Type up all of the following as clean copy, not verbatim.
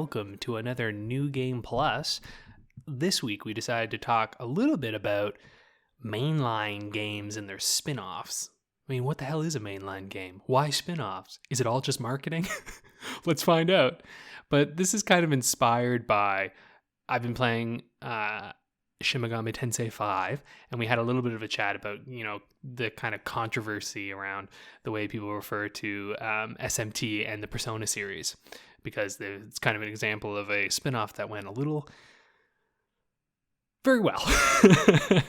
welcome to another New Game Plus. This week we decided to talk a little bit about mainline games and their spin-offs. I mean, what the hell is a mainline game? Why spin-offs? Is it all just marketing? Let's find out. But this is kind of inspired by, I've been playing Shin Megami Tensei 5, and we had a little bit of a chat about, the kind of controversy around the way people refer to SMT and the Persona series, because it's kind of an example of a spin-off that went a little very well.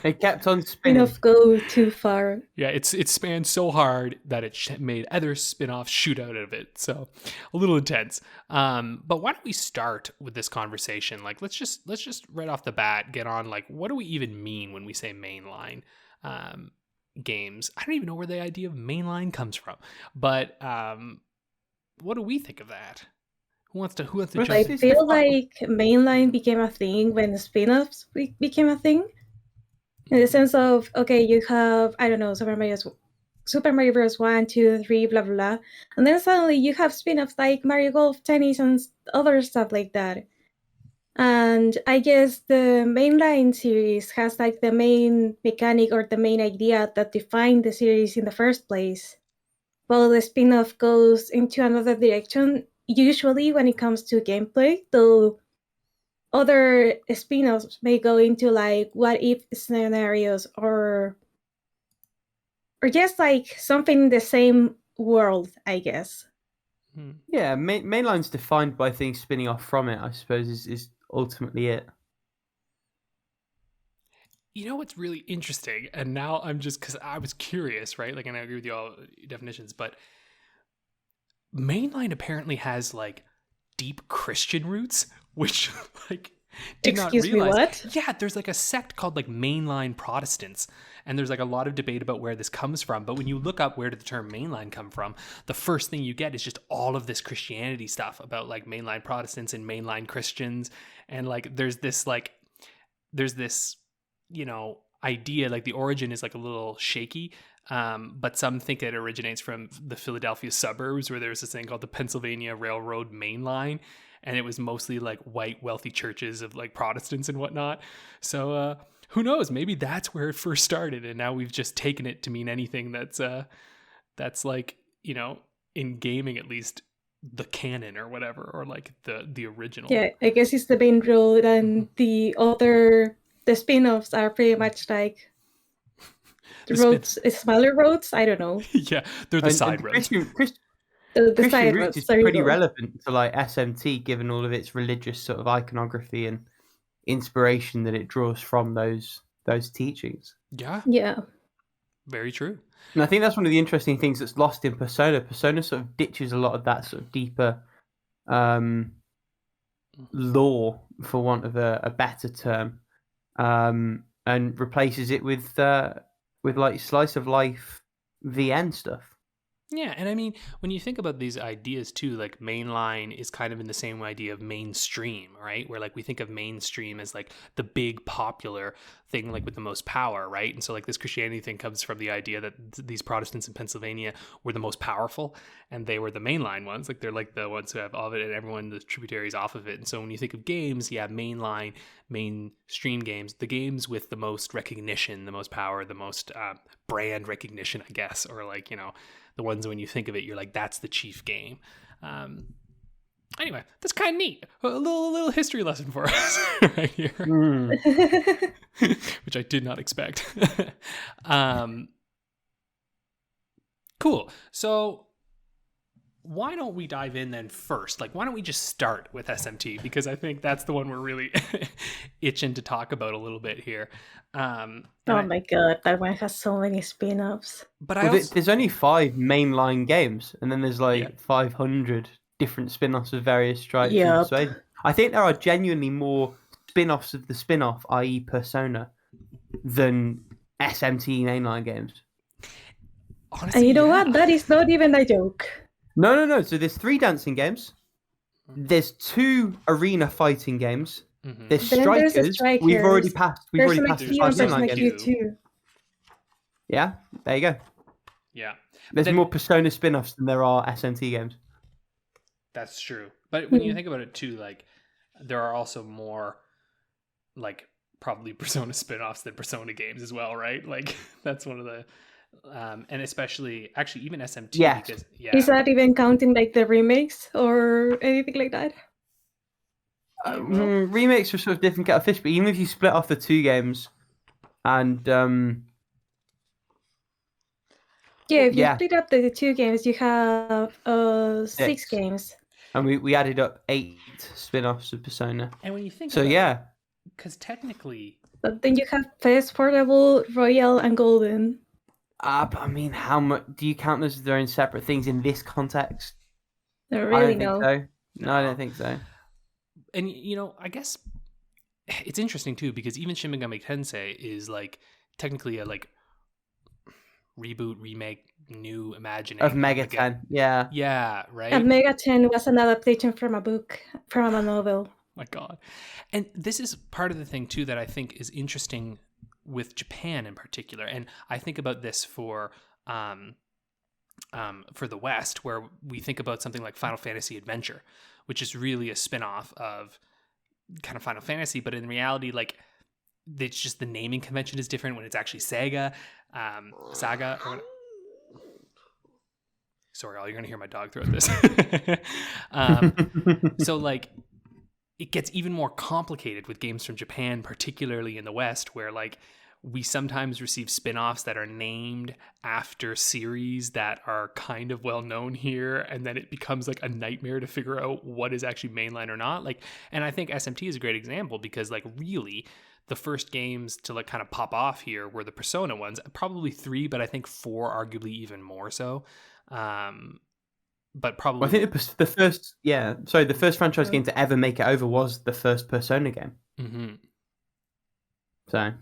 It kept on spinning. Enough go too far. Yeah, it spanned so hard that it made other spin-offs shoot out of it. So a little intense. But why don't we start with this conversation? Like, let's just right off the bat get on, like, what do we even mean when we say mainline games? I don't even know where the idea of mainline comes from. But what do we think of that? Who wants to jump I in? feel like mainline became a thing when the spin-offs became a thing. In the sense of, okay, you have, I don't know, Super Mario Bros. 1, 2, 3, blah, blah, blah. And then suddenly you have spin-offs like Mario Golf, Tennis, and other stuff like that. And I guess the mainline series has like the main mechanic or the main idea that defined the series in the first place. While the spin-off goes into another direction, usually when it comes to gameplay, though other spin-offs may go into like what-if scenarios or just like something in the same world, I guess. Yeah, mainline's defined by things spinning off from it, I suppose, is ultimately it. You know what's really interesting, and now I'm just, because I was curious, right? Like, and I agree with you all definitions, but mainline apparently has like deep Christian roots, which like did Excuse not realize. me, what? Yeah, there's like a sect called like mainline Protestants, and there's like a lot of debate about where this comes from. But when you look up where did the term mainline come from, the first thing you get is just all of this Christianity stuff about like mainline Protestants and mainline Christians, and like there's this idea, like the origin is like a little shaky. But some think it originates from the Philadelphia suburbs, where there was this thing called the Pennsylvania Railroad Main Line, and it was mostly like white wealthy churches of like Protestants and whatnot. So who knows? Maybe that's where it first started, and now we've just taken it to mean anything that's like, in gaming at least, the canon or whatever, or like the original. Yeah, I guess it's the main road, and the spin-offs are pretty much like the roads, smaller roads. I don't know. Yeah, they're the side roads. The Christian side roots roads. is There you pretty go. relevant to like SMT, given all of its religious sort of iconography and inspiration that it draws from those teachings. Yeah. Very true. And I think that's one of the interesting things that's lost in Persona. Persona sort of ditches a lot of that sort of deeper lore, for want of a better term, and replaces it with like slice of life VN stuff. Yeah, and I mean, when you think about these ideas too, like mainline is kind of in the same idea of mainstream, right? Where like we think of mainstream as like the big popular thing, like with the most power, right? And so like this Christianity thing comes from the idea that these Protestants in Pennsylvania were the most powerful, and they were the mainline ones. Like they're like the ones who have all of it, and everyone, the tributaries off of it. And so when you think of games, yeah, mainline, mainstream games, the games with the most recognition, the most power, the most brand recognition, I guess, or like, the ones when you think of it, you're like, that's the chief game. Anyway, that's kind of neat. A little history lesson for us right here, which I did not expect. Cool. So why don't we dive in then first? Like, why don't we just start with SMT? Because I think that's the one we're really itching to talk about a little bit here. My god, that one has so many spin-offs. But there's only 5 mainline games, and then there's like 500 different spin-offs of various stripes. Yep. So I think there are genuinely more spin-offs of the spin-off, i.e. Persona, than SMT mainline games. Honestly, and you know what? That is not even a joke. No. So there's 3 dancing games. There's 2 arena fighting games. Mm-hmm. There's Then strikers. there's the Strikers. We've already passed the There's 5 mainline games. too. Yeah, there you go. Yeah. There's more Persona spin-offs than there are SMT games. That's true. But when you think about it too, like there are also more like probably Persona spin-offs than Persona games as well, right? Like that's one of the and especially actually even SMT because Is that even counting like the remakes or anything like that? Remakes are sort of different kettle of fish, but even if you split off the two games and if you split up the two games, you have 6 games. And we added up 8 spin-offs of Persona. And when you think about it, because technically... But then you have Fest, Portable, Royal, and Golden. But I mean, how much... Do you count those as their own separate things in this context? I don't think so. No, I don't think so. And, you know, I guess it's interesting, too, because even Shin Megami Tensei is, like, technically a, like, reboot, remake, new imagining of Mega 10. Yeah. Yeah, right? And Mega 10 was an adaptation from a book, from a novel. My God. And this is part of the thing, too, that I think is interesting with Japan in particular. And I think about this for the West, where we think about something like Final Fantasy Adventure, which is really a spin-off of kind of Final Fantasy, but in reality, like, it's just the naming convention is different when it's actually Saga. Sorry, all you're gonna hear my dog throughout this. So like, it gets even more complicated with games from Japan, particularly in the West, where like we sometimes receive spin-offs that are named after series that are kind of well known here, and then it becomes like a nightmare to figure out what is actually mainline or not. Like, and I think SMT is a great example because like really the first games to like kind of pop off here were the Persona ones, probably 3, but I think 4 arguably even more so. But probably I think the first franchise game to ever make it over was the first Persona game. Mm-hmm. So,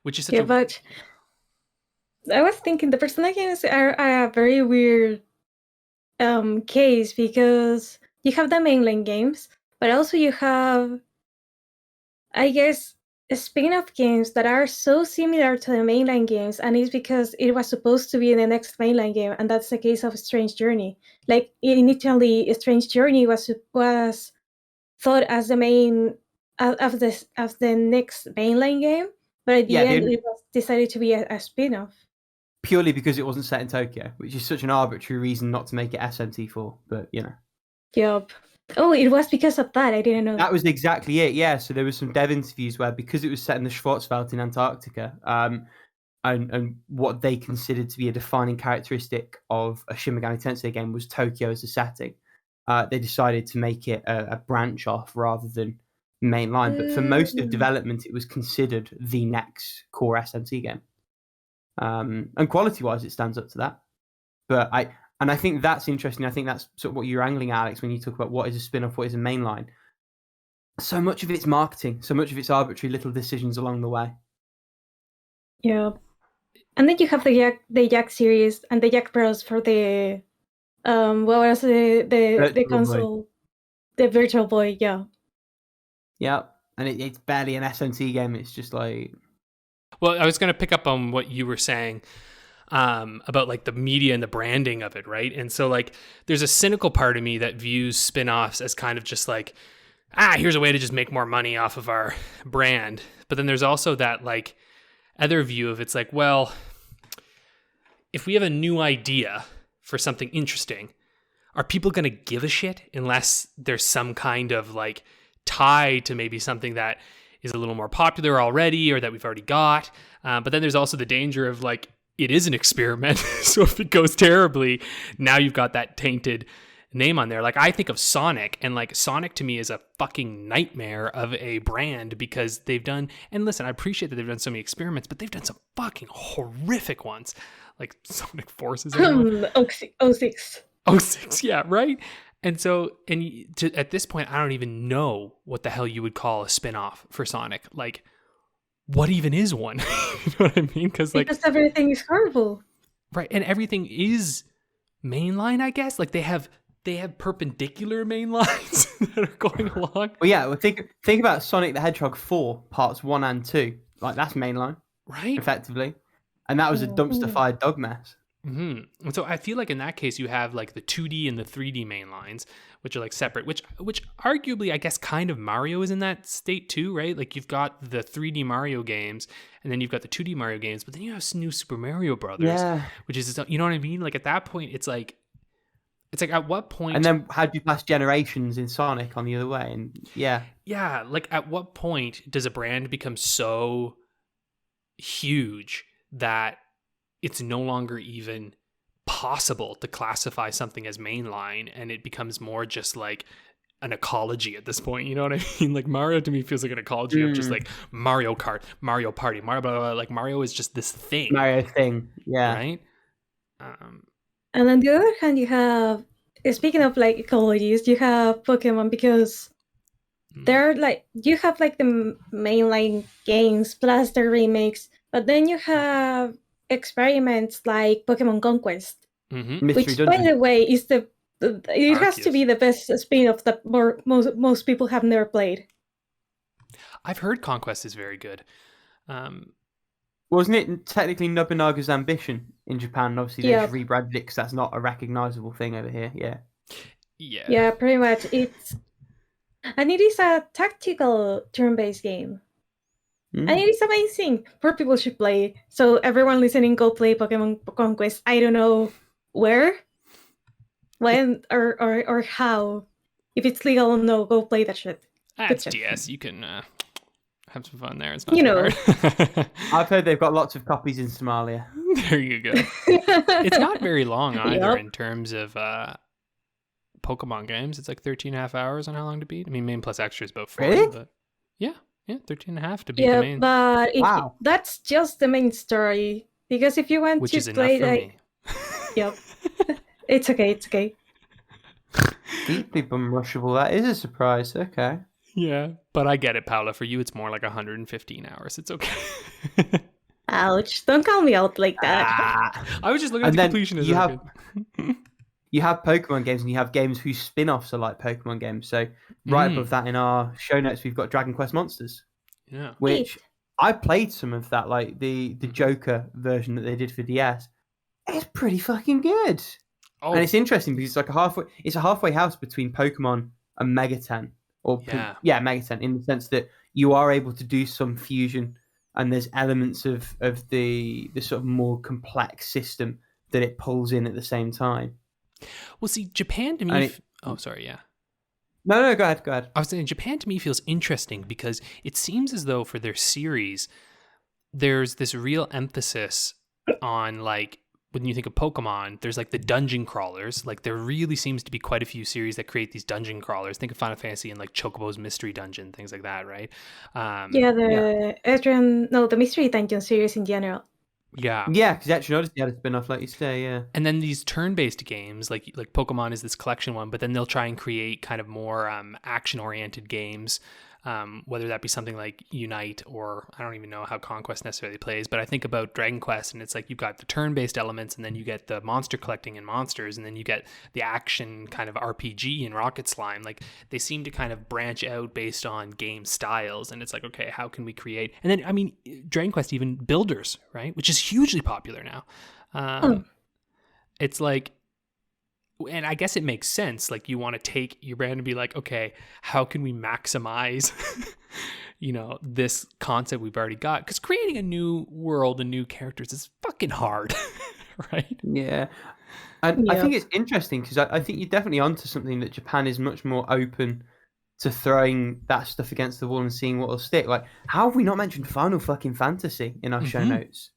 which is such but I was thinking the Persona games are a very weird case because you have the mainline games, but also you have, I guess, spin-off games that are so similar to the mainline games, and it's because it was supposed to be in the next mainline game, and that's the case of Strange Journey. Like initially, Strange Journey was thought as the main of the next mainline game, but at the end it was decided to be a spin-off. Purely because it wasn't set in Tokyo, which is such an arbitrary reason not to make it SMT4, but you know. Yep. Oh, it was because of that. I didn't know. That was exactly it. Yeah. So there was some dev interviews where, because it was set in the Schwarzwald in Antarctica, and what they considered to be a defining characteristic of a Shin Megami Tensei game was Tokyo as a setting. They decided to make it a branch off rather than mainline. But for most of development, it was considered the next core SMT game. And quality-wise, it stands up to that. But I think that's interesting. I think that's sort of what you're angling at, Alex, when you talk about what is a spin-off, what is a mainline. So much of it's marketing, so much of it's arbitrary little decisions along the way. Yeah. And then you have the Yak series and the Yak Bros for the what was the console, the Virtual Boy, yeah. Yeah, and it's barely an SMT game. It's just like... Well, I was going to pick up on what you were saying about like the media and the branding of it, right? And so like there's a cynical part of me that views spin-offs as kind of just like, here's a way to just make more money off of our brand. But then there's also that like other view of it's like, well, if we have a new idea for something interesting, are people going to give a shit unless there's some kind of like tie to maybe something that is a little more popular already or that we've already got? But then there's also the danger of like, it is an experiment. So if it goes terribly, now you've got that tainted name on there. Like I think of Sonic, and like Sonic to me is a fucking nightmare of a brand because they've done, and listen, I appreciate that they've done so many experiments, but they've done some fucking horrific ones. Like Sonic Forces. 06. 06, yeah, right? And so, at this point, I don't even know what the hell you would call a spin-off for Sonic. Like, what even is one? You know what I mean? Because everything is horrible. Right, and everything is mainline, I guess. Like, they have perpendicular main lines that are going along. Well, yeah, think about Sonic the Hedgehog 4, parts 1 and 2. Like, that's mainline. Right. Effectively. And that was a dumpster-fired dog mess. And so I feel like in that case you have like the 2D and the 3D main lines, which are like separate, which arguably I guess kind of Mario is in that state too, right? Like you've got the 3D Mario games and then you've got the 2D Mario games, but then you have new Super Mario Brothers, which is, you know what I mean? Like at that point it's like at what point? And then how do you pass generations in Sonic on the other way? And yeah, like at what point does a brand become so huge that it's no longer even possible to classify something as mainline, and it becomes more just like an ecology at this point? You know what I mean? Like Mario to me feels like an ecology of just like Mario Kart, Mario Party, Mario blah, blah, blah. Like Mario is just this thing. Mario thing, yeah. Right? And on the other hand, you have, speaking of like ecologies, you have Pokemon, because they're like, you have like the mainline games plus the remakes, but then you have experiments like Pokemon Conquest, which, by the way, is it has to be the best spin-off that most people have never played. I've heard Conquest is very good. Wasn't it technically Nobunaga's Ambition in Japan? Obviously, they just rebranded it because that's not a recognizable thing over here. Yeah, pretty much. It is a tactical turn-based game. And it is amazing. More people should play. So everyone listening, go play Pokemon Conquest. I don't know where, when, or how. If it's legal, no, go play that shit. It's DS. You can have some fun there. It's not hard. I've heard they've got lots of copies in Somalia. There you go. It's not very long either in terms of Pokemon games. It's like 13.5 hours on how long to beat. I mean, main plus extra is about 40. Really? But yeah, 13.5 to beat the main. But that's just the main story. Because if you want Which to is play, enough for me. It's okay. Deeply bum rushable. That is a surprise. Okay. Yeah, but I get it, Paula. For you, it's more like 115 hours. It's okay. Ouch! Don't call me out like that. I was just looking at the completionism. You have Pokemon games and you have games whose spin-offs are like Pokemon games. So right above that in our show notes, we've got Dragon Quest Monsters. Yeah. Which I played some of that, like the Joker version that they did for DS. It's pretty fucking good. Oh. And it's interesting because it's a halfway house between Pokemon and Megaten. Megaten, in the sense that you are able to do some fusion and there's elements of the sort of more complex system that it pulls in at the same time. Well, see, Japan to me... sorry, yeah. No, go ahead. I was saying Japan to me feels interesting because it seems as though for their series, there's this real emphasis on, like, when you think of Pokemon, there's like the dungeon crawlers. Like there really seems to be quite a few series that create these dungeon crawlers. Think of Final Fantasy and like Chocobo's Mystery Dungeon, things like that, right? The Mystery Dungeon series in general. Yeah, because actually Odyssey had a spin-off, like you say, yeah. And then these turn-based games, like Pokemon is this collection one, but then they'll try and create kind of more action-oriented games, whether that be something like Unite, or I don't even know how Conquest necessarily plays, but I think about Dragon Quest and it's like you've got the turn-based elements and then you get the monster collecting in Monsters and then you get the action kind of RPG in Rocket Slime. Like they seem to kind of branch out based on game styles, and it's like, okay, how can we create? And then, I mean, Dragon Quest even Builders, right? Which is hugely popular now. It's like, and I guess it makes sense. Like you want to take your brand and be like, okay, how can we maximize, this concept we've already got? Because creating a new world and new characters is fucking hard, right? Yeah. And I think it's interesting because I think you're definitely onto something, that Japan is much more open to throwing that stuff against the wall and seeing what will stick. Like, how have we not mentioned Final fucking Fantasy in our show notes?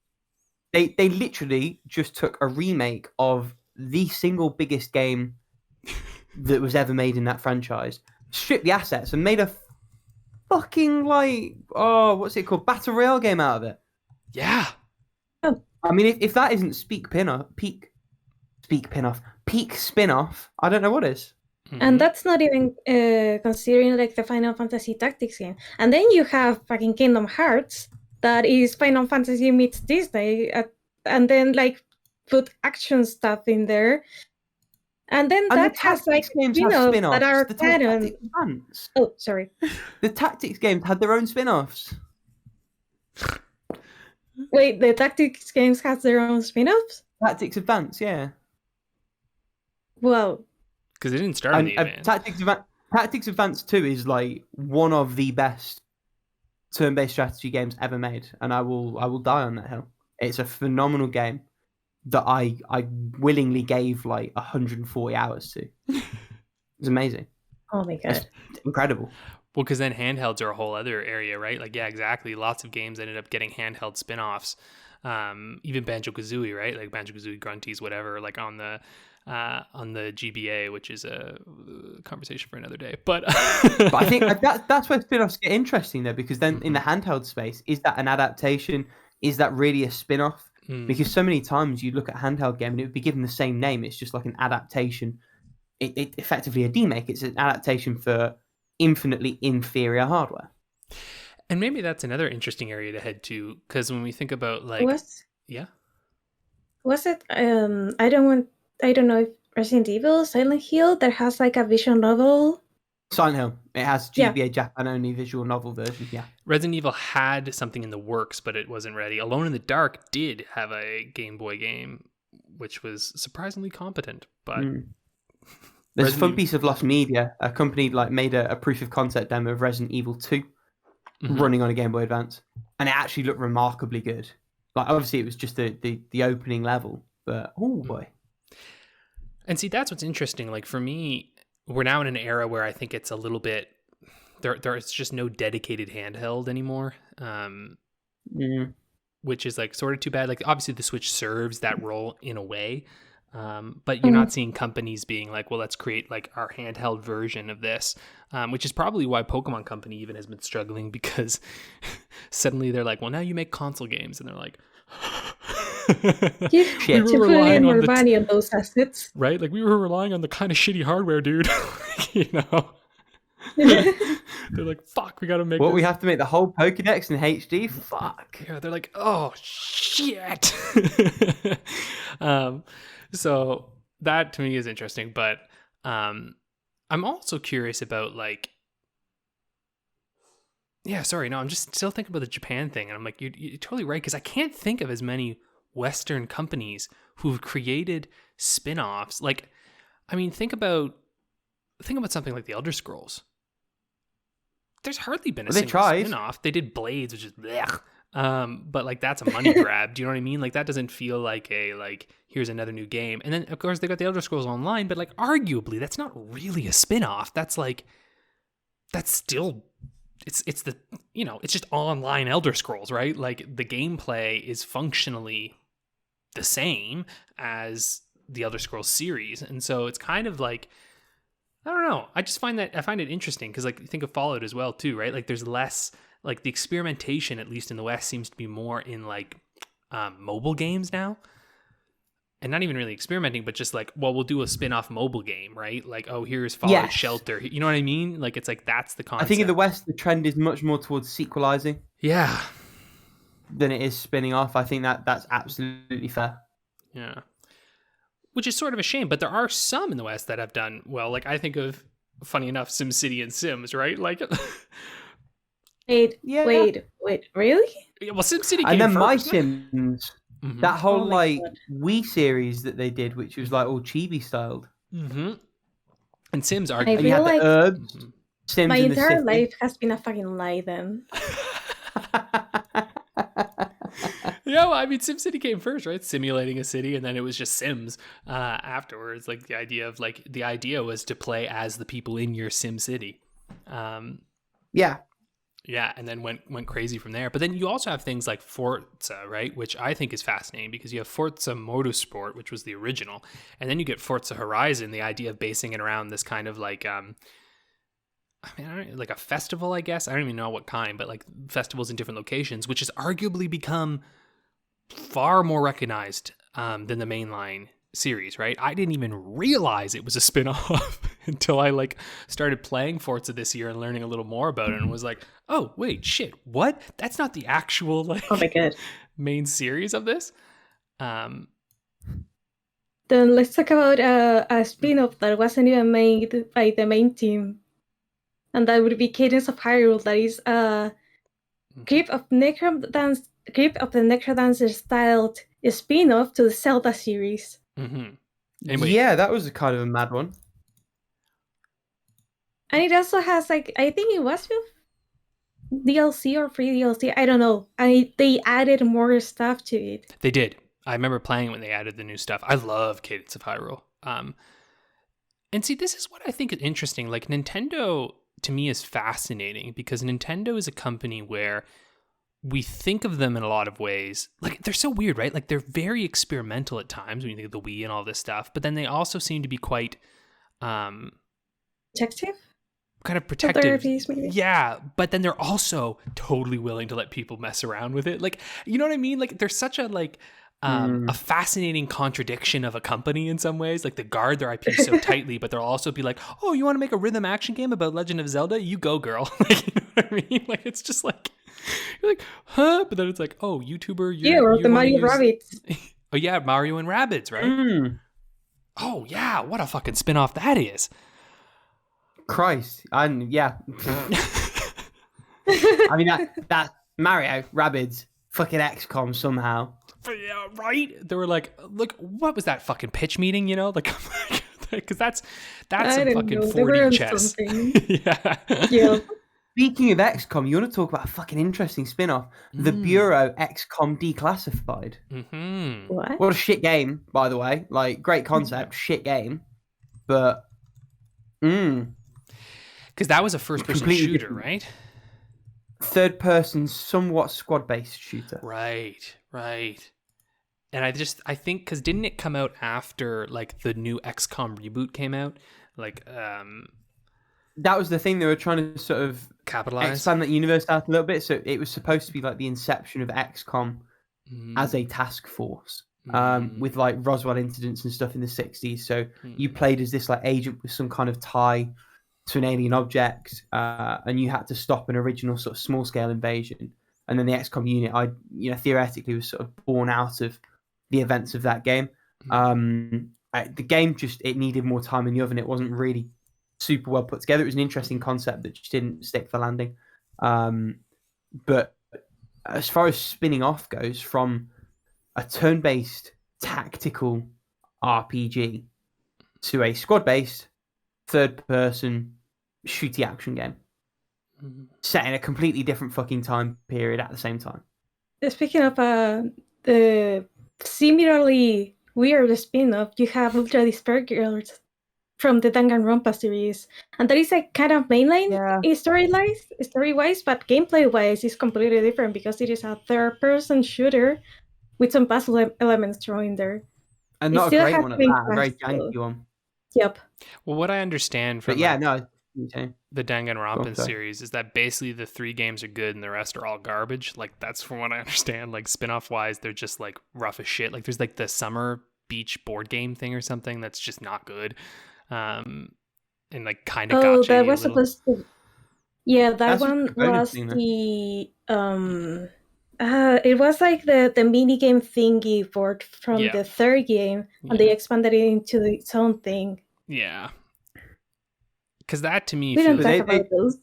They literally just took a remake of the single biggest game that was ever made in that franchise, stripped the assets and made a fucking what's it called, battle royale game out of it. Yeah. I mean, if that isn't peak spin-off, I don't know what is. And that's not even considering like the Final Fantasy Tactics game. And then you have fucking Kingdom Hearts, that is Final Fantasy meets Disney, and then like put action stuff in there, and then that has like games have spin-offs that are canon. Oh, sorry. The Tactics games had their own spin-offs. Wait, the Tactics games has their own spin-offs? Tactics Advance, yeah. Well, Because it didn't start on And the Advance. Tactics Advance 2 is like one of the best turn-based strategy games ever made, and I will die on that hill. It's a phenomenal game that I willingly gave like 140 hours to. It's amazing. oh my god. It's incredible. Well, because then handhelds are a whole other area, right? Like, yeah, exactly. Lots of games ended up getting handheld spin-offs. Even Banjo-Kazooie, right? Like Banjo-Kazooie Grunties, whatever, like on the GBA, which is a conversation for another day. But I think that's where spin-offs get interesting, though, because then in the handheld space, is that an adaptation? Is that really a spin-off? Because so many times you look at a handheld game and it would be given the same name. It's just like an adaptation. It effectively a demake. It's an adaptation for infinitely inferior hardware. And maybe that's another interesting area to head to, because when we think about like, Was yeah, it? I don't know if Resident Evil, Silent Hill, that has like a visual novel. Silent Hill. It has Yeah. GBA Japan only visual novel version. Yeah. Resident Evil had something in the works, but it wasn't ready. Alone in the Dark did have a Game Boy game, which was surprisingly competent, but There's a fun piece of lost media. A company like made a proof of concept demo of Resident Evil 2 running on a Game Boy Advance, and it actually looked remarkably good. Like obviously it was just the opening level, but oh boy. And see, that's what's interesting. Like for me, we're now in an era where I think it's a little bit there's just no dedicated handheld anymore, which is like sort of too bad. Like obviously the Switch serves that role in a way, but you're not seeing companies being like, well, let's create like our handheld version of this, which is probably why Pokemon Company even has been struggling, because suddenly they're like, well, now you make console games, and they're like, You put in more money on those assets, right? Like we were relying on the kind of shitty hardware, dude. You know, they're like, fuck, we got to make. We have to make the whole Pokédex in HD. Fuck. Yeah, they're like, oh shit. So that to me is interesting, but I'm also curious about like, yeah, sorry, no, I'm just still thinking about the Japan thing, and I'm like, you're totally right, because I can't think of as many Western companies who've created spin-offs. Like, I mean, think about something like the Elder Scrolls. There's hardly been a single spin-off. They did Blades, which is blech. But like that's a money grab. Do you know what I mean? Like that doesn't feel like here's another new game. And then of course they got the Elder Scrolls Online, but like arguably that's not really a spin-off. That's still it's the, you know, it's just online Elder Scrolls, right? Like the gameplay is functionally the same as the Elder Scrolls series. And so it's kind of like, I don't know. I find it interesting because like you think of Fallout as well too, right? Like there's less, like the experimentation, at least in the West, seems to be more in like mobile games now. And not even really experimenting, but just like, well, we'll do a spin-off mobile game, right? Like, oh, here's Fallout Shelter. You know what I mean? Like, it's like, that's the concept. I think in the West, the trend is much more towards sequelizing. Yeah. Than it is spinning off. I think that's absolutely fair. Yeah. Which is sort of a shame, but there are some in the West that have done well. Like, I think of, funny enough, SimCity and Sims, right? Like... Wait, really? Yeah, well, SimCity came and then first. My Sims... Mm-hmm. That whole God. Wii series that they did, which was like all chibi styled. Mm-hmm. And Sims are. I feel like the herbs, Sims my entire life has been a fucking lie. Then. Yeah, well, I mean, SimCity came first, right? Simulating a city, and then it was just Sims afterwards. Like the idea was to play as the people in your SimCity. Yeah. Yeah, and then went crazy from there. But then you also have things like Forza, right? Which I think is fascinating because you have Forza Motorsport, which was the original. And then you get Forza Horizon, the idea of basing it around this kind of like, like a festival, I guess. I don't even know what kind, but like festivals in different locations, which has arguably become far more recognized than the mainline series, right? I didn't even realize it was a spin-off until I like started playing Forza this year and learning a little more about it, and was like, oh wait, shit, what? That's not the actual like oh my God. main series of this. Then let's talk about a spin-off that wasn't even made by the main team, and that would be Cadence of Hyrule. That is a group of Grip of the Necrodancer styled spin-off to the Zelda series. Mm-hmm. Anyway. Yeah, that was a kind of a mad one. And it also has, like, I think it was with DLC or free DLC, I don't know. They added more stuff to it. They did. I remember playing when they added the new stuff. I love Cadence of Hyrule. And see, this is what I think is interesting. Like, Nintendo, to me, is fascinating because Nintendo is a company where we think of them in a lot of ways. Like, they're so weird, right? Like, they're very experimental at times when you think of the Wii and all this stuff, but then they also seem to be quite Protective? kind of protective. Authorities, maybe? Yeah, but then they're also totally willing to let people mess around with it. Like, you know what I mean? Like, they're such a a fascinating contradiction of a company in some ways. Like, they guard their IP so tightly, but they'll also be like, "Oh, you want to make a rhythm action game about Legend of Zelda? You go, girl." Like, you know what I mean? Like, it's just like, you're like, "Huh?" But then it's like, "Oh, YouTuber, Or the Mario Rabbids. Oh yeah, Mario and Rabbids, right? Oh yeah, what a fucking spin-off that is. Christ, and yeah. I mean that Mario Rabbids fucking XCOM somehow. Yeah, right. They were like, "Look, what was that fucking pitch meeting?" You know, like, because that's some fucking 4D chess. Yeah. Speaking of XCOM, you want to talk about a fucking interesting spin-off? The Bureau XCOM Declassified. Mm-hmm. What a shit game, by the way. Like, great concept, shit game, but because that was a first-person shooter, different. right? Third-person, somewhat squad-based shooter. Right. And I think, because didn't it come out after, like, the new XCOM reboot came out? Like, that was the thing. They were trying to sort of capitalize, expand that universe out a little bit. So it was supposed to be like the inception of XCOM as a task force, with like Roswell incidents and stuff in the 60s. So you played as this like agent with some kind of tie to an alien object, and you had to stop an original sort of small scale invasion. And then the XCOM unit, theoretically was sort of born out of the events of that game. The game it needed more time in the oven. It wasn't really super well put together. It was an interesting concept that just didn't stick the landing. But as far as spinning off goes, from a turn-based tactical RPG to a squad-based third-person shooty action game, set in a completely different fucking time period at the same time. Speaking of the similarly weird spin-off, you have Ultra Despair Girls from the Danganronpa series, and that is like kind of mainline story-wise, but gameplay-wise is completely different because it is a third-person shooter with some puzzle elements thrown in there. And not a great one at that, a very janky one. Yep. Well, what I understand from the Danganronpa series is that basically the 3 games are good and the rest are all garbage. Like, that's from what I understand. Like, spin-off wise, they're just like rough as shit. Like, there's like the Summer Beach board game thing or something that's just not good. And like kind of gotcha. That was supposed to. Yeah, that one was the it was like the mini game thingy port from the 3rd game, and they expanded it into its own thing. Yeah, because that to me we don't talk about those.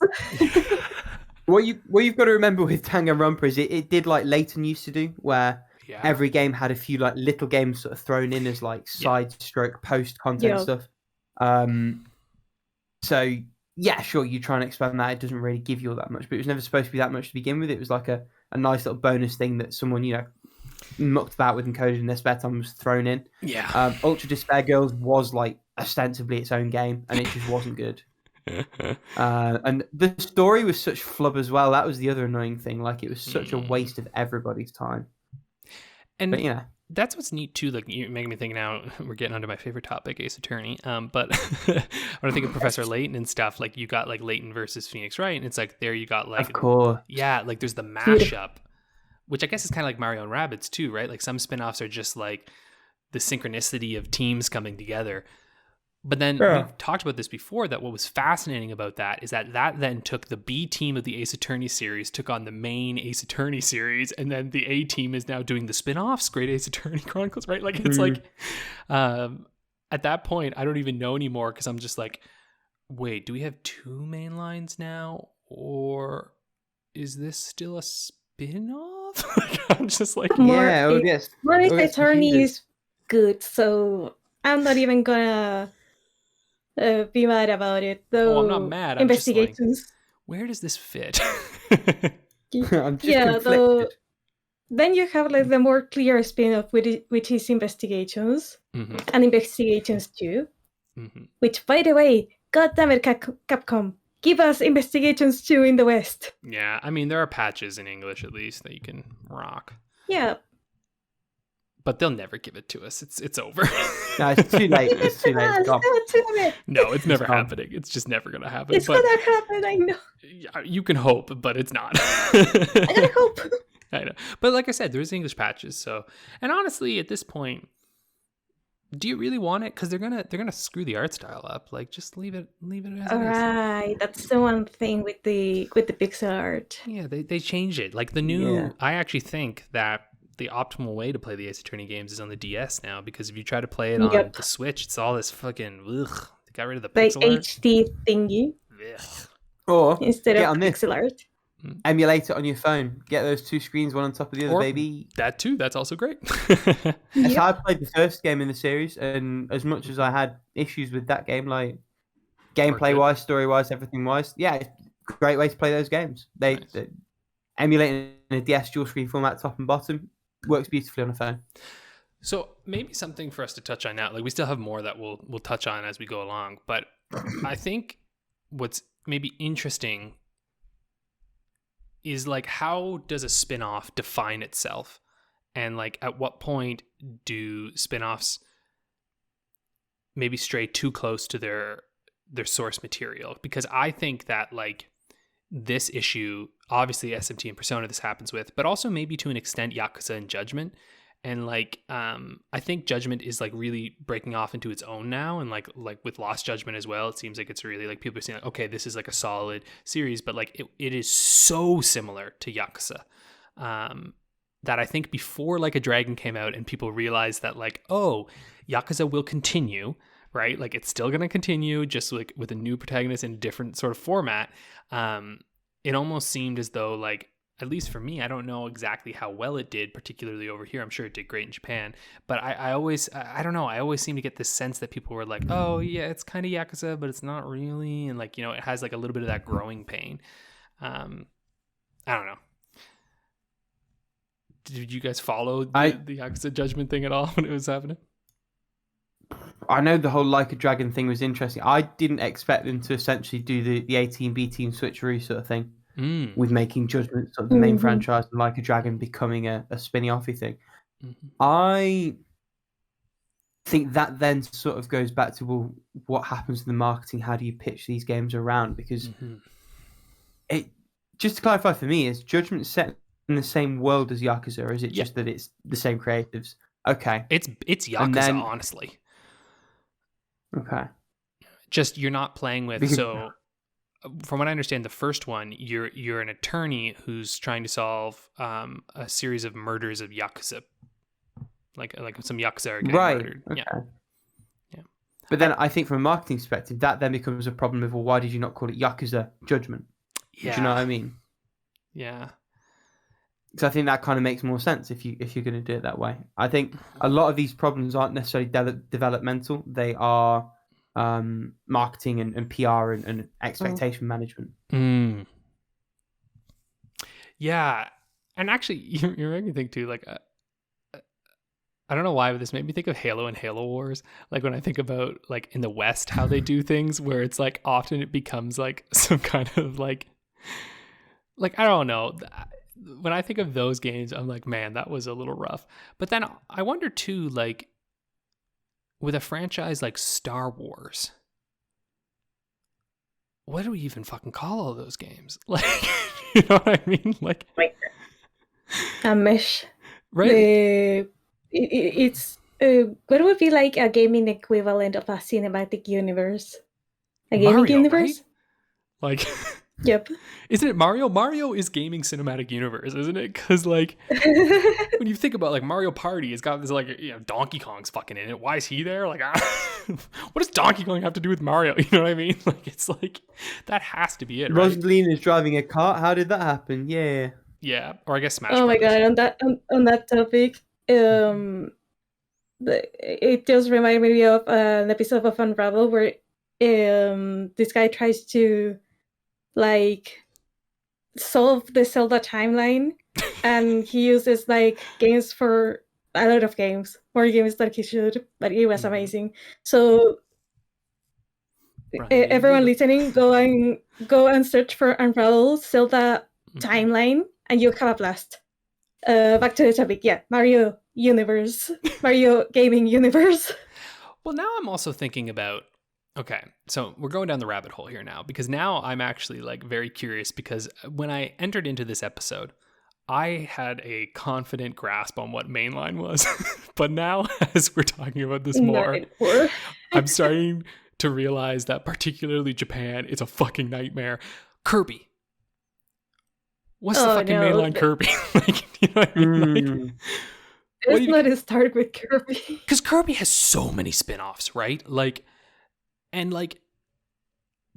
What you've got to remember with Danganronpa is it did like Layton used to do, where every game had a few like little games sort of thrown in as like side stroke post content stuff. So yeah, sure, you try and expand that. It doesn't really give you all that much, but it was never supposed to be that much to begin with. It was like a nice little bonus thing that someone, mucked about with and coded in their spare time was thrown in. Yeah. Ultra Despair Girls was like ostensibly its own game, and it just wasn't good. And the story was such flub as well. That was the other annoying thing. Like, it was such a waste of everybody's time. And that's what's neat too. Like, you're making me think now. We're getting onto my favorite topic, Ace Attorney. But when I think of Professor Layton and stuff, like you got like Layton versus Phoenix Wright, and it's like there you got like, of course, like there's the mashup, which I guess is kind of like Mario and Rabbids too, right? Like some spinoffs are just like the synchronicity of teams coming together. But then we've talked about this before, that what was fascinating about that is that then took the B team of the Ace Attorney series, took on the main Ace Attorney series, and then the A team is now doing the spin-offs, Great Ace Attorney Chronicles, right? Like, it's like, at that point, I don't even know anymore, because I'm just like, wait, do we have 2 main lines now? Or is this still a spin-off? yourself? Like, I'm just like, yes. Morris Oh, yes, Attorney confusing. is good, so I'm not even gonna be mad about it. Though I'm not mad. I'm just like, investigations. where does this fit? I'm just Yeah, though. conflicted. Then you have like the more clear spin-off, which is investigations Mhm, and investigations 2. mhm. Which, by the way, goddammit, Capcom, give us investigations 2 in the West. Yeah, I mean, there are patches in English at least that you can rock, Yeah. but they'll never give it to us. It's over. No, it's too late. It's too late. It's gone. No, it's never gone. happening. It's just never gonna happen. It's But gonna happen, I know. you can hope, but it's not. I gotta hope. I know. But like I said, there's English patches. So, and honestly, at this point, do you really want it? Because they're gonna screw the art style up. Like, just leave it as it is. Alright, that's the one thing with the pixel art. Yeah, they changed it. Like the new, I actually think that the optimal way to play the Ace Attorney games is on the DS now, because if you try to play it on the Switch, it's all this fucking ugh. They got rid of the pixel like art. HD thingy. Ugh. Or instead get of on this. pixel art. Emulate it on your phone. Get those two screens, one on top of the other, Or baby. That too. That's also great. That's how I played the first game in the series, and as much as I had issues with that game, like gameplay wise, story wise, everything wise, yeah, it's a great way to play those games. They emulating in a DS dual screen format, top and bottom, works beautifully on a phone. So maybe something for us to touch on now. Like we still have more that we'll touch on as we go along, but I think what's maybe interesting is like, how does a spin-off define itself? And like, at what point do spin-offs maybe stray too close to their source material? Because I think that like this issue, obviously SMT and Persona this happens with, but also maybe to an extent Yakuza and Judgment. And like, I think Judgment is like really breaking off into its own now, and like with Lost Judgment as well, it seems like it's really like people are saying, like, okay, this is like a solid series, but like it is so similar to Yakuza that I think before Like a Dragon came out and people realized that like, oh, Yakuza will continue, right? Like it's still gonna continue, just like with a new protagonist in a different sort of format. It almost seemed as though like, at least for me, I don't know exactly how well it did, particularly over here. I'm sure it did great in Japan, but I don't know. I always seem to get this sense that people were like, oh yeah, it's kind of Yakuza, but it's not really. And like, you know, it has like a little bit of that growing pain. I don't know. Did you guys follow the Yakuza Judgment thing at all when it was happening? I know the whole Like a Dragon thing was interesting. I didn't expect them to essentially do the A team, B team switcheroo sort of thing. With making Judgment sort of the main franchise and Like a Dragon becoming a spinny-offy thing. I think that then sort of goes back to, well, what happens to the marketing? How do you pitch these games around? Because it, just to clarify for me, is Judgment set in the same world as Yakuza, or is it just that it's the same creatives? Okay. It's Yakuza, honestly. Okay. Just you're not playing with so. From what I understand, the first one, you're an attorney who's trying to solve a series of murders of Yakuza, like some Yakuza are getting murdered. Okay. Yeah. But then I think from a marketing perspective, that then becomes a problem of, well, why did you not call it Yakuza Judgment? Yeah. Do you know what I mean? Yeah. So I think that kind of makes more sense if you're going to do it that way. I think a lot of these problems aren't necessarily developmental; they are marketing and PR and expectation management. Yeah, and actually, you're making me think too. Like, I don't know why, but this made me think of Halo and Halo Wars. Like when I think about like in the West how they do things, where it's like often it becomes like some kind of like I don't know. When I think of those games, I'm like, man, that was a little rough. But then I wonder too, like, with a franchise like Star Wars, what do we even fucking call all those games? Like, you know what I mean? Like a mesh, right? It's what would be like a gaming equivalent of a cinematic universe? A gaming Mario, universe, right? Like, yep. Isn't it Mario? Mario is gaming cinematic universe, isn't it? Because like when you think about like Mario Party, it's got this like, you know, Donkey Kong's fucking in it. Why is he there? Like, what does Donkey Kong have to do with Mario? You know what I mean? Like, it's like that has to be it. Right? Rosalina is driving a cart. How did that happen? Yeah. Yeah, or I guess Smash Oh my Brothers. god! On that topic, it just reminded me of an episode of Unravel where this guy tries to like solve the Zelda timeline, and he uses like games for a lot of games, more games than he should, but it was amazing. So everyone listening, go and search for Unravel Zelda timeline, and you'll have a blast. Back to the topic, Mario universe, Mario gaming universe. Well, now I'm also thinking about, okay, so we're going down the rabbit hole here now, because now I'm actually like very curious, because when I entered into this episode, I had a confident grasp on what mainline was. But now, as we're talking about this more, I'm starting to realize that particularly Japan, it's a fucking nightmare. Kirby. What's the fucking mainline Kirby? Like, you know what I mean? Like, let it start with Kirby. Because Kirby has so many spin-offs, right? Like, and like,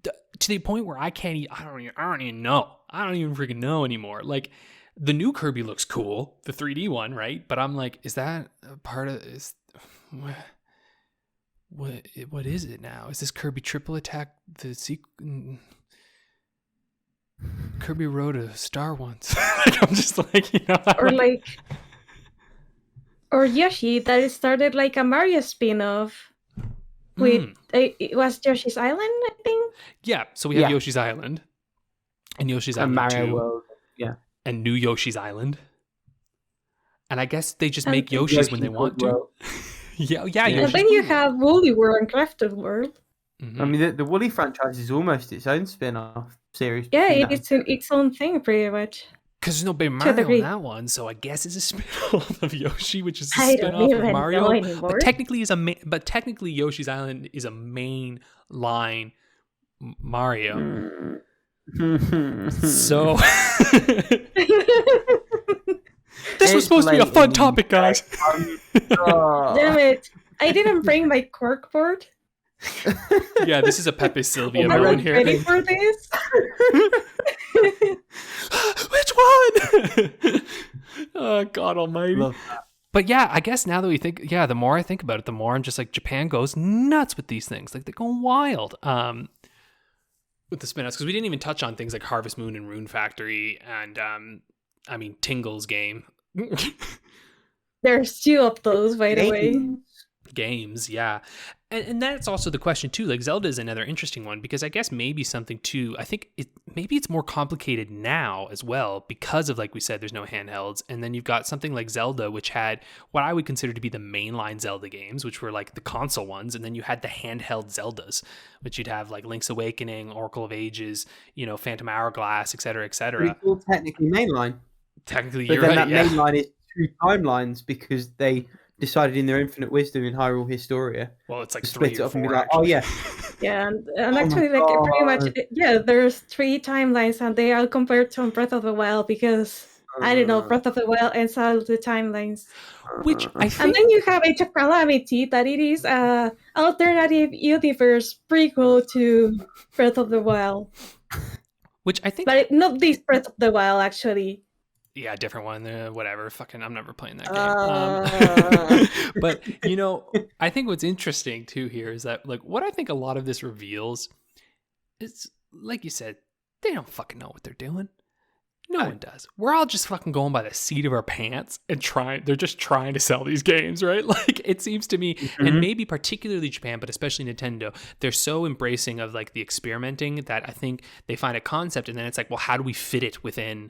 to the point where I don't even know. I don't even freaking know anymore. Like, the new Kirby looks cool, the 3D one, right? But I'm like, is that a part of this? What is it now? Is this Kirby Triple Attack the sequel? Kirby wrote a star once. Like, I'm just like, you know, or Yoshi that started like a Mario spin-off. With it was Yoshi's Island, I think. Yeah, so we have Yoshi's Island and Yoshi's Island Mario 2, World, and new Yoshi's Island. And I guess they just make Yoshi's when they want to. yeah. And then you have Woolly World and Crafted World. I mean, the Woolly franchise is almost its own spin-off series. Yeah, it's its own thing, pretty much. Because there's no Baby Mario in that one, so I guess it's a spin-off of Yoshi, which is a spin-off of Mario. But technically, Yoshi's Island is a main line Mario. So this was supposed to be a fun topic, guys. Damn it! I didn't bring my corkboard. Yeah, this is a Pepe Sylvia moment here. Ready for this? Which one? Oh, God almighty. But yeah, I guess now that we think, the more I think about it, the more I'm just like, Japan goes nuts with these things. Like, they go wild with the spin-offs. Because we didn't even touch on things like Harvest Moon and Rune Factory and, Tingle's game. There's two of those, by the way. Games, yeah. And that's also the question too. Like, Zelda is another interesting one, because I guess maybe something too, I think maybe it's more complicated now as well, because of, like we said, there's no handhelds. And then you've got something like Zelda, which had what I would consider to be the mainline Zelda games, which were like the console ones. And then you had the handheld Zeldas, which you'd have like Link's Awakening, Oracle of Ages, Phantom Hourglass, etc., etc. It's all technically mainline. Technically, but you're then right. That mainline is two timelines, because they decided in their infinite wisdom in Hyrule Historia. Well, it's like to split it up and be like, actually. And actually, like, pretty much, there's 3 timelines, and they are compared to Breath of the Wild, because I don't know, Breath of the Wild ends all the timelines. Which I think... And then you have a calamity that it is a alternative universe prequel to Breath of the Wild. Which I think, but not this Breath of the Wild, actually. Yeah, different one. Whatever. Fucking, I'm never playing that game. But I think what's interesting too here is that, like, what I think a lot of this reveals is, like you said, they don't fucking know what they're doing. No one does. We're all just fucking going by the seat of our pants and they're just trying to sell these games, right? Like, it seems to me, and maybe particularly Japan, but especially Nintendo, they're so embracing of like the experimenting that I think they find a concept and then it's like, well, how do we fit it within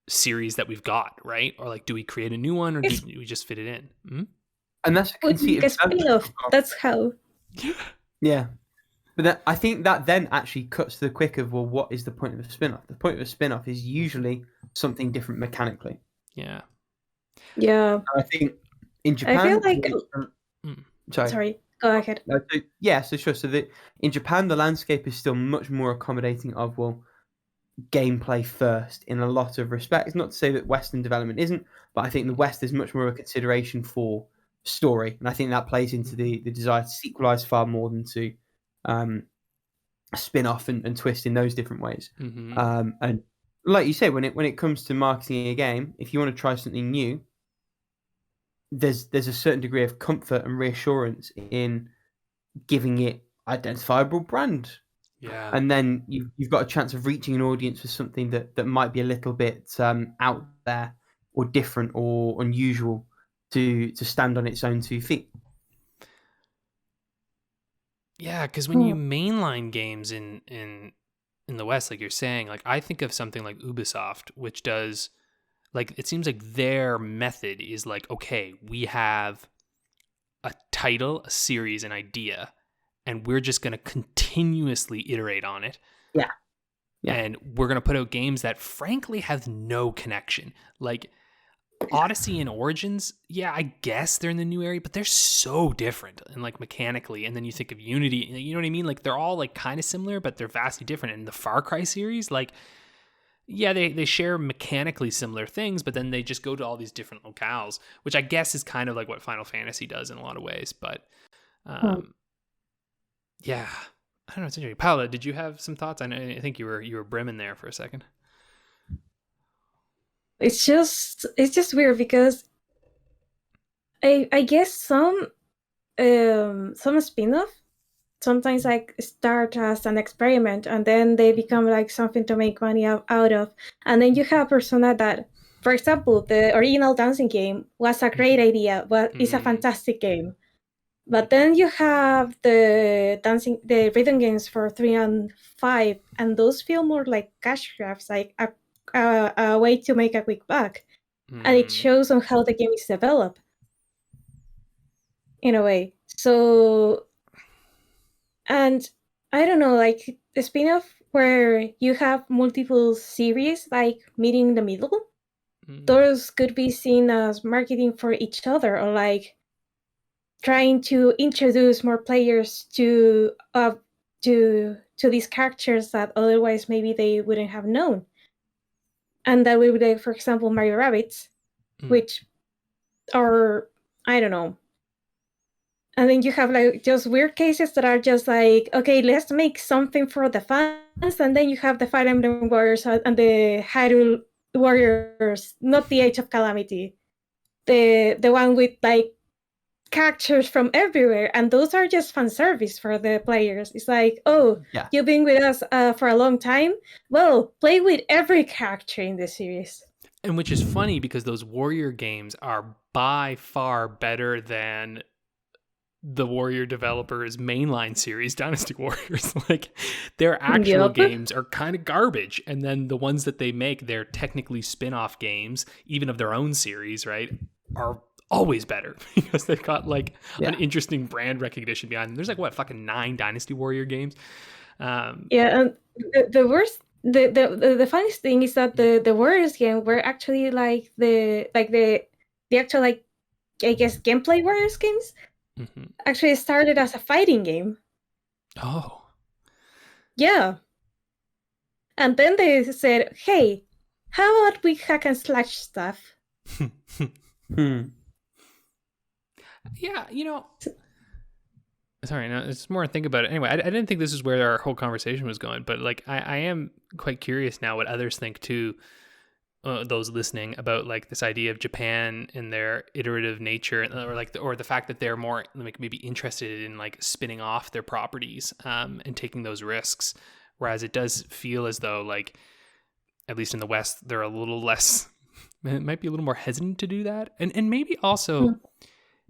series that we've got, right? Or like, do we create a new one, or do we just fit it in? And that's a spin-off. That's how. Yeah, but I think that then actually cuts to the quick of, well, what is the point of a spin-off? The point of a spin-off is usually something different mechanically. Yeah. I think in Japan, I feel like sorry, go ahead. So in Japan, the landscape is still much more accommodating of, well, gameplay first in a lot of respects. Not to say that Western development isn't, but I think the West is much more of a consideration for story, and I think that plays into the desire to sequelize far more than to spin off and twist in those different ways. And like you say, when it comes to marketing a game, if you want to try something new, there's a certain degree of comfort and reassurance in giving it identifiable brand, Yeah. and then you've got a chance of reaching an audience with something that might be a little bit out there or different or unusual to stand on its own 2 feet. Yeah, because when you mainline games in the West, like you're saying, like I think of something like Ubisoft, which does like it seems like their method is like, okay, we have a title, a series, an idea, and we're just going to continuously iterate on it. Yeah. And we're going to put out games that frankly have no connection. Like Odyssey and Origins, yeah, I guess they're in the new area, but they're so different and like mechanically. And then you think of Unity, you know what I mean? Like they're all like kind of similar, but they're vastly different. And the Far Cry series, like, yeah, they share mechanically similar things, but then they just go to all these different locales, which I guess is kind of like what Final Fantasy does in a lot of ways. But yeah, I don't know. It's interesting. Paula, did you have some thoughts? I think you were brimming there for a second. It's just weird because I guess some spin-off sometimes like start as an experiment and then they become like something to make money out of. And then you have Persona that, for example, the original dancing game was a great idea, but it's a fantastic game. But then you have the rhythm games for 3 and 5, and those feel more like cash grabs, like a way to make a quick buck. And it shows on how the game is developed, in a way. So, and I don't know, like the spin-off where you have multiple series, like meeting in the middle, those could be seen as marketing for each other, or like trying to introduce more players to these characters that otherwise maybe they wouldn't have known. And that would be like, for example, Mario Rabbids, which are, I don't know. And then you have like just weird cases that are just like, okay, let's make something for the fans. And then you have the Fire Emblem Warriors and the Hyrule Warriors, not the Age of Calamity. The one with like characters from everywhere, and those are just fan service for the players. It's like, oh, you've been with us for a long time, well, play with every character in the series. And which is funny because those Warrior games are by far better than the Warrior developers mainline series, Dynasty Warriors. Like their actual games are kind of garbage, and then the ones that they make, they're technically spin-off games, even of their own series, right, are always better because they've got like an interesting brand recognition behind them. There's like what, fucking 9 Dynasty Warrior games. And the worst, the funniest thing is that the Warriors game were actually like the actual, like, I guess gameplay Warriors games actually started as a fighting game. Oh. Yeah. And then they said, hey, how about we hack and slash stuff? Yeah, you know. Sorry, no, it's more to think about it. Anyway, I didn't think this is where our whole conversation was going, but like I am quite curious now what others think too, those listening, about like this idea of Japan and their iterative nature, or like or the fact that they're more like maybe interested in like spinning off their properties and taking those risks, whereas it does feel as though, like, at least in the West, they're a little less, it might be a little more hesitant to do that, and maybe also.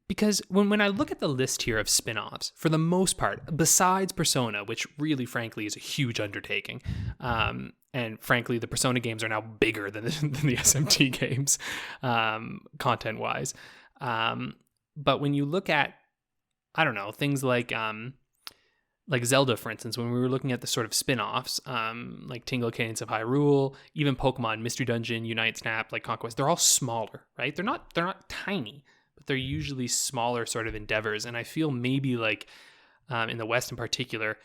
Because when I look at the list here of spin-offs, for the most part, besides Persona, which really, frankly, is a huge undertaking, and frankly, the Persona games are now bigger than the SMT games, content-wise. But when you look at, I don't know, things like Zelda, for instance, when we were looking at the sort of spin-offs, like Tingle, Cadence of Hyrule, even Pokemon, Mystery Dungeon, Unite, Snap, like Conquest, they're all smaller, right? They're not tiny. But they're usually smaller sort of endeavors. And I feel maybe like in the West in particular,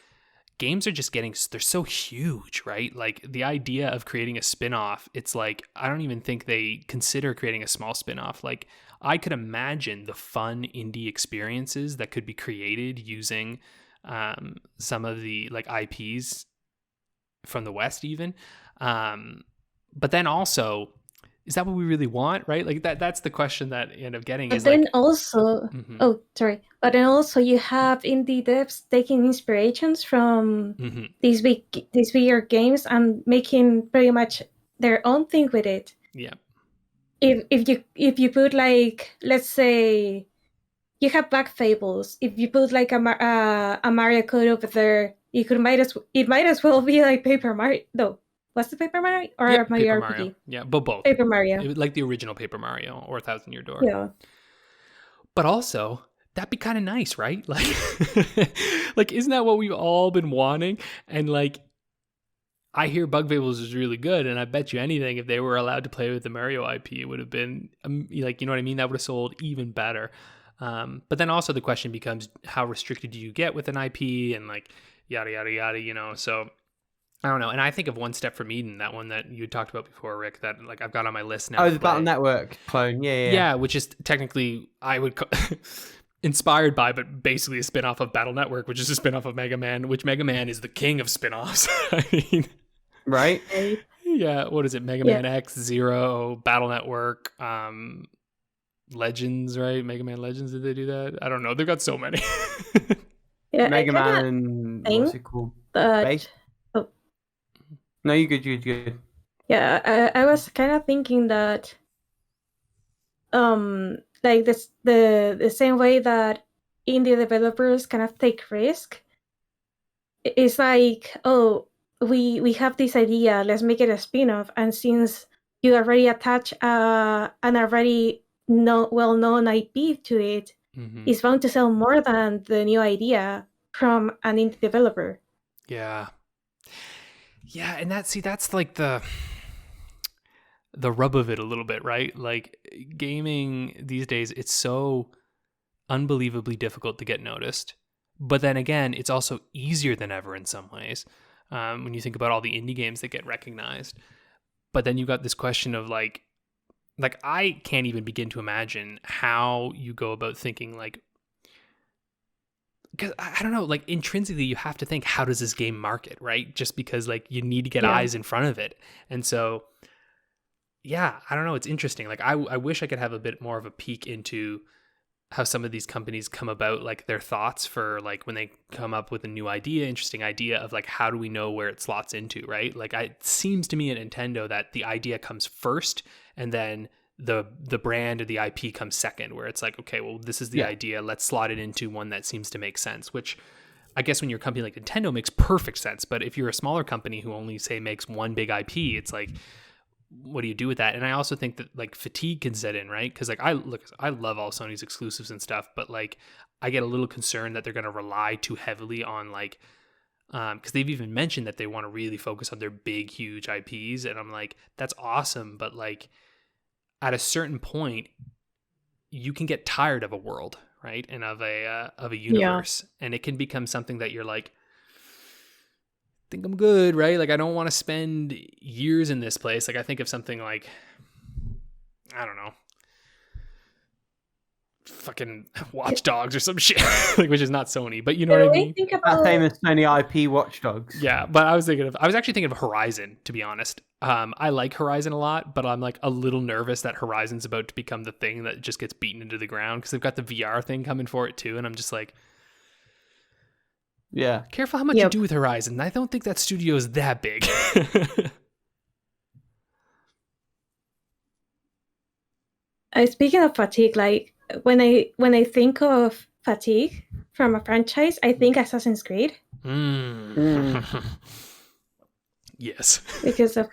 games are just they're so huge, right? Like the idea of creating a spin-off, it's like, I don't even think they consider creating a small spin-off. Like I could imagine the fun indie experiences that could be created using some of the like IPs from the West even. But then also, is that what we really want, right? Like that's the question that I end up getting But is then like, also, mhm, oh, sorry. But then also you have indie devs taking inspirations from mhm. these bigger games and making pretty much their own thing with it. Yeah. If you put like, let's say you have Back Fables, if you put like a Mario code over there, it might as well be like Paper Mario. No, what's the Paper Mario or Yep, Mario Paper RPG? Mario. Yeah, but both. Paper Mario. Like the original Paper Mario or Thousand Year Door. Yeah. But also, that'd be kind of nice, right? Like, like, isn't that what we've all been wanting? And like, I hear Bug Fables is really good, and I bet you anything, if they were allowed to play with the Mario IP, it would have been like, you know what I mean? That would have sold even better. But then also the question becomes, how restricted do you get with an IP, and like yada yada yada, you know? So I don't know. And I think of One Step from Eden, that one that you talked about before, Rick, that like I've got on my list now. Oh, the Battle Network clone. Yeah. Which is technically, I would inspired by, but basically a spin-off of Battle Network, which is a spin-off of Mega Man, which Mega Man is the king of spin-offs. I mean, Right? yeah, what is it? Mega Man X, Zero, Battle Network, Legends, right? Mega Man Legends, did they do that? I don't know. They've got so many. Yeah, Mega Man and what's it called? Base? Oh. No, you're good. Yeah, I was kind of thinking that like this the same way that indie developers kind of take risk. It's like, oh, we have this idea, let's make it a spin-off, and since you already attach an already well-known IP to it, it's bound to sell more than the new idea from an indie developer. Yeah, and that's like the rub of it a little bit, right? Like gaming these days, it's so unbelievably difficult to get noticed. But then again, it's also easier than ever in some ways, when you think about all the indie games that get recognized. But then you got this question of like I can't even begin to imagine how you go about thinking like, because I don't know, like intrinsically you have to think, how does this game market, right? Just because like you need to get eyes in front of it. And so, yeah, I don't know. It's interesting. Like I wish I could have a bit more of a peek into how some of these companies come about, like their thoughts for like when they come up with a new idea, interesting idea of like, how do we know where it slots into, right? Like it seems to me at Nintendo that the idea comes first and then the brand or the IP comes second, where it's like, okay, well, this is the idea, let's slot it into one that seems to make sense, which I guess when you're a company like Nintendo makes perfect sense. But if you're a smaller company who only say makes one big IP, it's like, what do you do with that? And I also think that like fatigue can set in, right? Because like I love all Sony's exclusives and stuff, but like I get a little concerned that they're going to rely too heavily on like, because they've even mentioned that they want to really focus on their big, huge IPs, and I'm like, that's awesome, but like at a certain point, you can get tired of a world, right, and of a universe, and it can become something that you're like, think I'm good, right? Like I don't want to spend years in this place. Like I think of something like, I don't know, fucking Watch Dogs or some shit, like, which is not Sony, but you know what I mean? Think about That famous Sony IP Watch Dogs. Yeah, but I was actually thinking of Horizon, to be honest. I like Horizon a lot, but I'm like a little nervous that Horizon's about to become the thing that just gets beaten into the ground, because they've got the VR thing coming for it too, and I'm just like, yeah, careful how much you do with Horizon. I don't think that studio is that big. Speaking of fatigue, like when I think of fatigue from a franchise, I think Assassin's Creed. Yes. Because of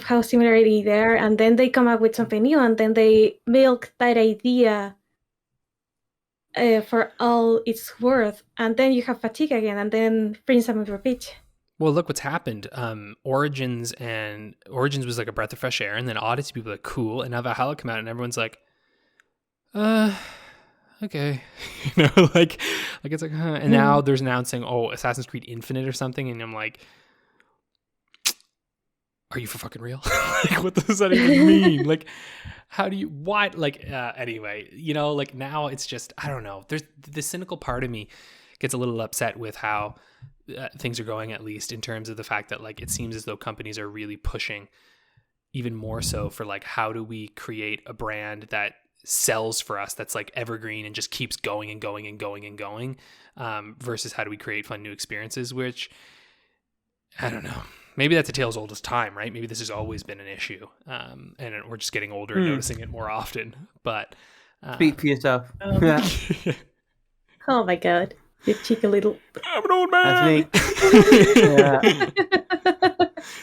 how similarly they are, and then they come up with something new, and then they milk that idea for all it's worth, and then you have fatigue again, and then rinse and repeat. Well, look what's happened. Origins was like a breath of fresh air, and then Odyssey, people are like, cool, and now Valhalla come out, and everyone's like, okay, you know, like it's like, huh. And now there's announcing, Assassin's Creed Infinite or something, and I'm like, are you for fucking real? Like, what does that even mean? Like, how do you, what? Like, anyway, you know, like now it's just, I don't know. There's the cynical part of me gets a little upset with how things are going, at least in terms of the fact that like, it seems as though companies are really pushing even more so for like, how do we create a brand that sells for us, that's like evergreen and just keeps going and going and going and going, versus how do we create fun new experiences, which I don't know. Maybe that's a tale as old as time, right? Maybe this has always been an issue, and we're just getting older and noticing it more often. But Speak for yourself. Oh my god, you cheeky little. I'm an old man. That's me. Yeah.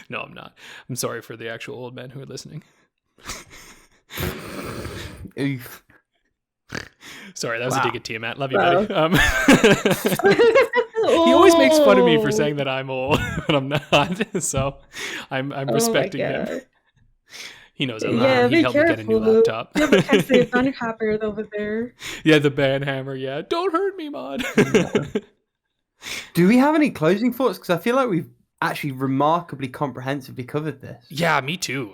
No, I'm not. I'm sorry for the actual old men who are listening. Oof. Sorry, that was Wow. a dig at Tiamat. Love you, Wow. buddy. He always makes fun of me for saying that I'm old, but I'm not. So I'm respecting him. He knows I'm Yeah, not. He be helped me get a new careful. laptop. Yeah, but can't say Thunder Hopper over there. Yeah, the band hammer. Yeah, don't hurt me, Mod. Do we have any closing thoughts? Because I feel like we've actually remarkably comprehensively covered this. Yeah, me too.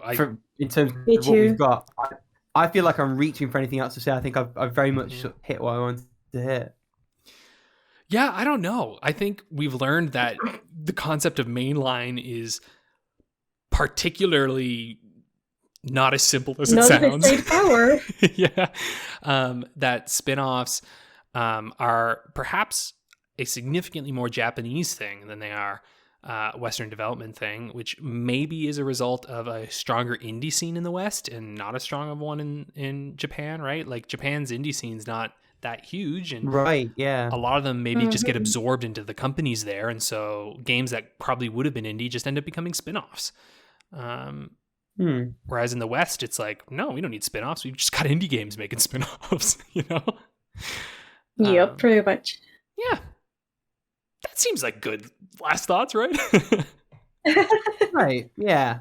In terms of Me what we've too. got. I feel like I'm reaching for anything else to say. I think I've very much sort of hit what I wanted to hit. Yeah, I don't know. I think we've learned that the concept of mainline is particularly not as simple as it Not sounds. the state power. Yeah. That spin-offs are perhaps a significantly more Japanese thing than they are Western development thing, which maybe is a result of a stronger indie scene in the West and not as strong of one in Japan, right? Like Japan's indie scene's not that huge, and Right, yeah. a lot of them maybe just get absorbed into the companies there, and so games that probably would have been indie just end up becoming spin-offs. Whereas in the West, it's like, no, we don't need spin-offs. We've just got indie games making spin-offs, you know? Yep, pretty much. Yeah. That seems like good last thoughts, right? Right, yeah.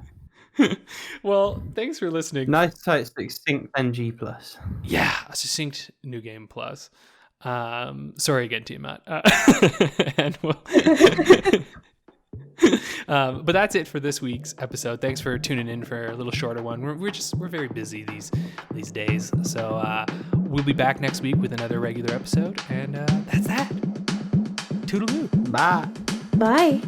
Well, thanks for listening. Nice, tight, succinct NG+. Yeah, a succinct New Game Plus. Sorry again, Tiamat. And but that's it for this week's episode. Thanks for tuning in for a little shorter one. We're very busy these days, so we'll be back next week with another regular episode, and that's that. Toodaloo. Bye. Bye.